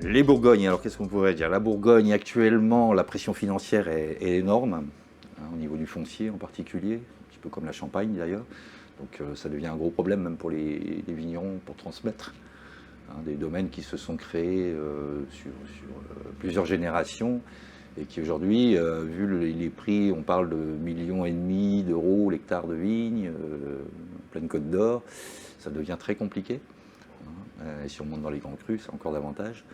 Les Bourgognes, alors qu'est-ce qu'on pourrait dire? La Bourgogne, actuellement, la pression financière est énorme, hein, au niveau du foncier en particulier, un petit peu comme la Champagne d'ailleurs. Donc ça devient un gros problème même pour les vignerons pour transmettre, hein, des domaines qui se sont créés sur plusieurs générations et qui aujourd'hui, vu les prix, on parle de 1,5 million d'euros l'hectare de vigne, pleine Côte d'Or, ça devient très compliqué. Et si on monte dans les grands crus, c'est encore davantage.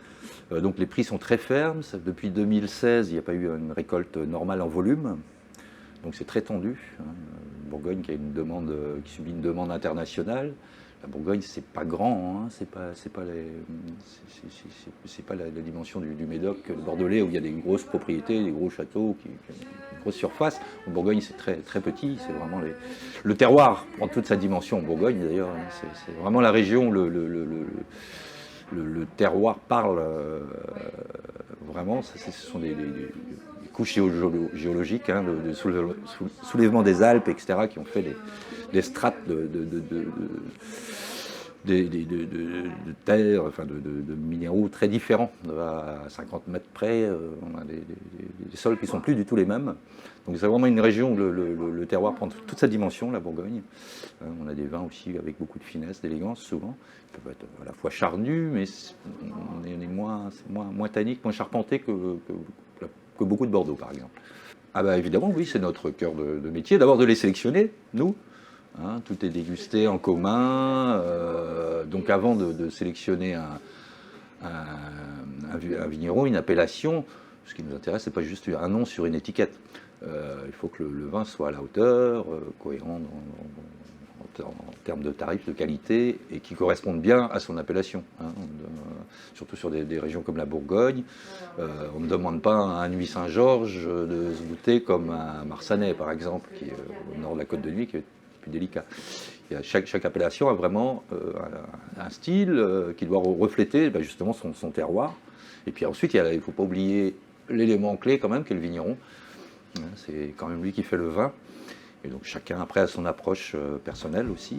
Donc les prix sont très fermes. Depuis 2016, il n'y a pas eu une récolte normale en volume. Donc c'est très tendu. Bourgogne qui a une demande, qui subit une demande internationale. La Bourgogne, c'est pas grand, hein, c'est pas la dimension du Médoc, le Bordelais, où il y a des grosses propriétés, des gros châteaux, une grosse surface. En Bourgogne, c'est très, très petit, c'est vraiment le terroir prend toute sa dimension en Bourgogne d'ailleurs. Hein, c'est vraiment la région où le terroir parle vraiment. Ce sont des couches géologiques, hein, de soulèvement des Alpes, etc., qui ont fait des strates de terre, enfin de minéraux très différents. À 50 mètres près, on a des sols qui ne sont plus du tout les mêmes. Donc c'est vraiment une région où le terroir prend toute sa dimension, la Bourgogne. On a des vins aussi avec beaucoup de finesse, d'élégance souvent. Ils peuvent être à la fois charnus, mais on est moins tannique, moins charpenté que beaucoup de Bordeaux par exemple. Ah bah évidemment, oui, c'est notre cœur de métier. D'abord de les sélectionner, nous. Hein, tout est dégusté en commun. Donc avant de sélectionner un vigneron, une appellation, ce qui nous intéresse, c'est pas juste un nom sur une étiquette. Il faut que le vin soit à la hauteur, cohérent en termes de tarifs, de qualité, et qui corresponde bien à son appellation. Hein, surtout sur des régions comme la Bourgogne. On ne demande pas à un Nuits Saint-Georges de se goûter comme un Marsanais, par exemple, qui est au nord de la Côte de Nuit, qui est plus délicat. Chaque appellation a vraiment un style qui doit refléter justement son terroir. Et puis ensuite, il ne faut pas oublier l'élément clé quand même, qui est le vigneron. C'est quand même lui qui fait le vin. Et donc chacun après a son approche personnelle aussi.